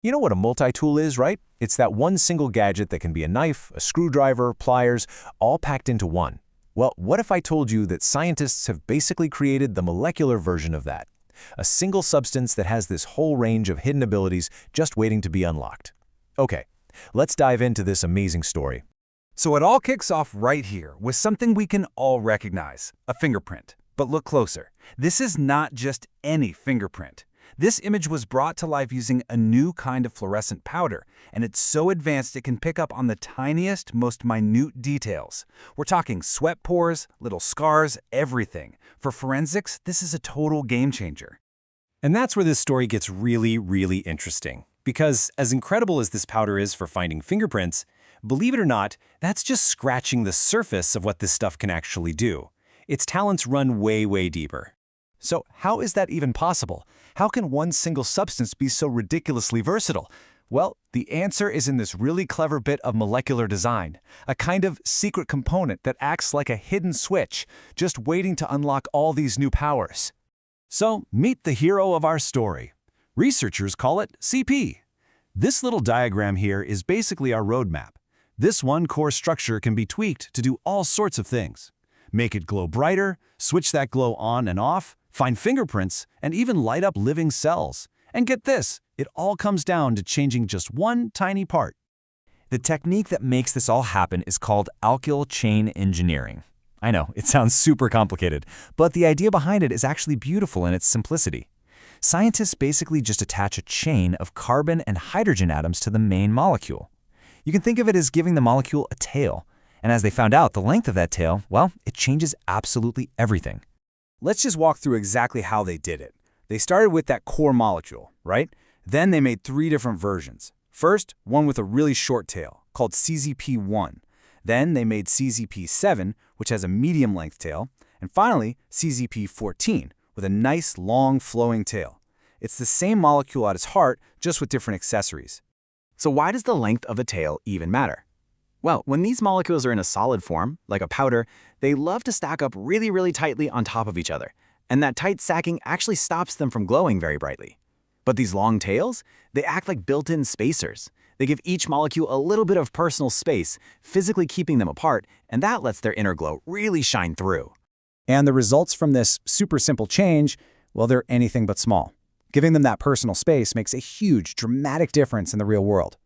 You know what a multi-tool is, right? It's that one single gadget that can be a knife, a screwdriver, pliers, all packed into one. Well, what if I told you that scientists have basically created the molecular version of that? A single substance that has this whole range of hidden abilities just waiting to be unlocked. Okay, let's dive into this amazing story. So it all kicks off right here with something we can all recognize, a fingerprint. But look closer. This is not just any fingerprint. This image was brought to life using a new kind of fluorescent powder, and it's so advanced it can pick up on the tiniest, most minute details. We're talking sweat pores, little scars, everything. For forensics, this is a total game changer. And that's where this story gets really, really interesting. Because as incredible as this powder is for finding fingerprints, believe it or not, that's just scratching the surface of what this stuff can actually do. Its talents run way, way deeper. So how is that even possible? How can one single substance be so ridiculously versatile? Well, the answer is in this really clever bit of molecular design, a kind of secret component that acts like a hidden switch, just waiting to unlock all these new powers. So, meet the hero of our story. Researchers call it CP. This little diagram here is basically our roadmap. This one core structure can be tweaked to do all sorts of things. Make it glow brighter, switch that glow on and off, find fingerprints, and even light up living cells. And get this, it all comes down to changing just one tiny part. The technique that makes this all happen is called alkyl chain engineering. I know, it sounds super complicated, but the idea behind it is actually beautiful in its simplicity. Scientists basically just attach a chain of carbon and hydrogen atoms to the main molecule. You can think of it as giving the molecule a tail. And as they found out, the length of that tail, well, it changes absolutely everything. Let's just walk through exactly how they did it. They started with that core molecule, right? Then they made 3 different versions. First, one with a really short tail, called CZP1. Then they made CZP7, which has a medium-length tail. And finally, CZP14, with a nice, long, flowing tail. It's the same molecule at its heart, just with different accessories. So why does the length of a tail even matter? Well, when these molecules are in a solid form, like a powder, they love to stack up really, really tightly on top of each other. And that tight stacking actually stops them from glowing very brightly. But these long tails, they act like built-in spacers. They give each molecule a little bit of personal space, physically keeping them apart, and that lets their inner glow really shine through. And the results from this super simple change, well, they're anything but small. Giving them that personal space makes a huge, dramatic difference in the real world.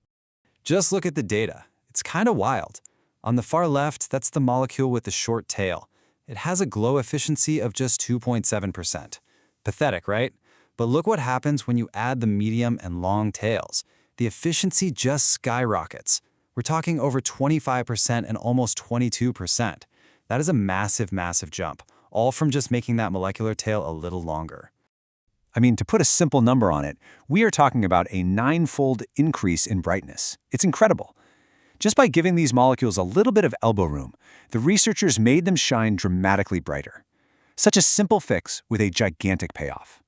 Just look at the data. It's kind of wild. On the far left, that's the molecule with the short tail. It has a glow efficiency of just 2.7%. Pathetic, right? But look what happens when you add the medium and long tails. The efficiency just skyrockets. We're talking over 25% and almost 22%. That is a massive, massive jump, all from just making that molecular tail a little longer. I mean, to put a simple number on it, we are talking about a 9-fold increase in brightness. It's incredible. Just by giving these molecules a little bit of elbow room, the researchers made them shine dramatically brighter. Such a simple fix with a gigantic payoff.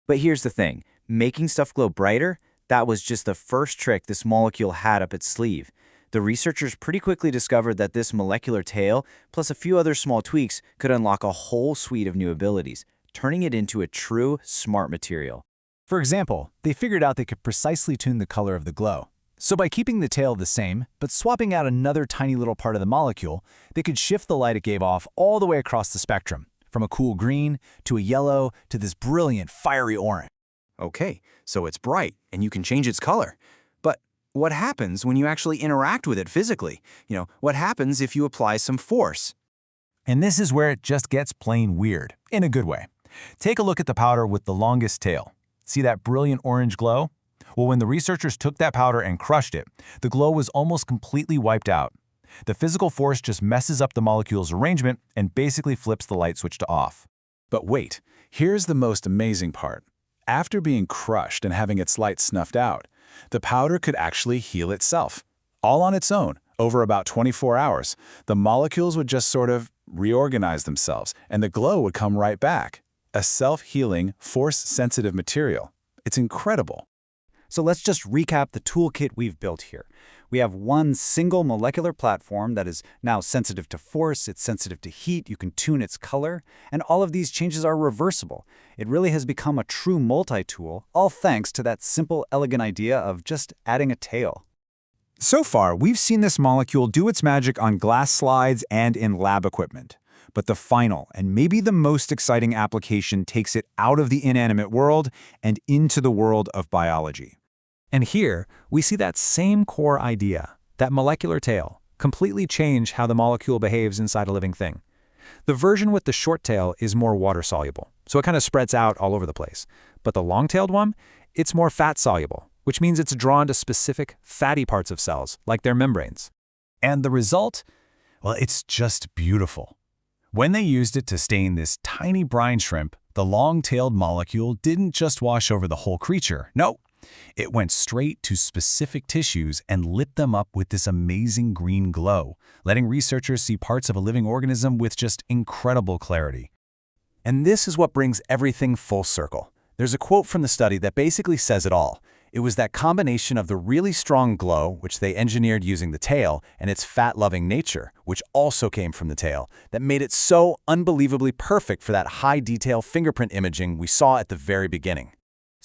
But here's the thing, making stuff glow brighter, that was just the first trick this molecule had up its sleeve. The researchers pretty quickly discovered that this molecular tail, plus a few other small tweaks, could unlock a whole suite of new abilities, turning it into a true smart material. For example, they figured out they could precisely tune the color of the glow. So by keeping the tail the same, but swapping out another tiny little part of the molecule, they could shift the light it gave off all the way across the spectrum, from a cool green to a yellow to this brilliant fiery orange. Okay, so it's bright and you can change its color. But what happens when you actually interact with it physically? What happens if you apply some force? And this is where it just gets plain weird, in a good way. Take a look at the powder with the longest tail. See that brilliant orange glow? Well, when the researchers took that powder and crushed it, the glow was almost completely wiped out. The physical force just messes up the molecule's arrangement and basically flips the light switch to off. But wait, here's the most amazing part. After being crushed and having its light snuffed out, the powder could actually heal itself. All on its own, over about 24 hours, the molecules would just sort of reorganize themselves and the glow would come right back. A self-healing, force-sensitive material. It's incredible. So let's just recap the toolkit we've built here. We have one single molecular platform that is now sensitive to force, it's sensitive to heat, you can tune its color, and all of these changes are reversible. It really has become a true multi-tool, all thanks to that simple, elegant idea of just adding a tail. So far, we've seen this molecule do its magic on glass slides and in lab equipment. But the final, and maybe the most exciting application takes it out of the inanimate world and into the world of biology. And here, we see that same core idea, that molecular tail, completely change how the molecule behaves inside a living thing. The version with the short tail is more water-soluble, so it kind of spreads out all over the place. But the long-tailed one, it's more fat-soluble, which means it's drawn to specific fatty parts of cells, like their membranes. And the result? Well, it's just beautiful. When they used it to stain this tiny brine shrimp, the long-tailed molecule didn't just wash over the whole creature. No, it went straight to specific tissues and lit them up with this amazing green glow, letting researchers see parts of a living organism with just incredible clarity. And this is what brings everything full circle. There's a quote from the study that basically says it all. It was that combination of the really strong glow, which they engineered using the tail, and its fat-loving nature, which also came from the tail, that made it so unbelievably perfect for that high-detail fingerprint imaging we saw at the very beginning.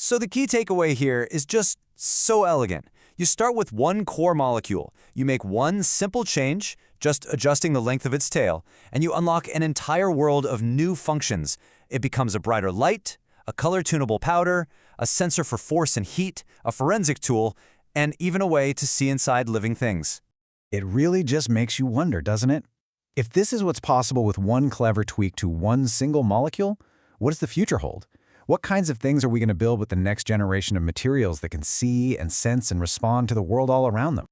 So the key takeaway here is just so elegant. You start with one core molecule. You make one simple change, just adjusting the length of its tail, and you unlock an entire world of new functions. It becomes a brighter light, a color-tunable powder, a sensor for force and heat, a forensic tool, and even a way to see inside living things. It really just makes you wonder, doesn't it? If this is what's possible with one clever tweak to one single molecule, what does the future hold? What kinds of things are we going to build with the next generation of materials that can see and sense and respond to the world all around them?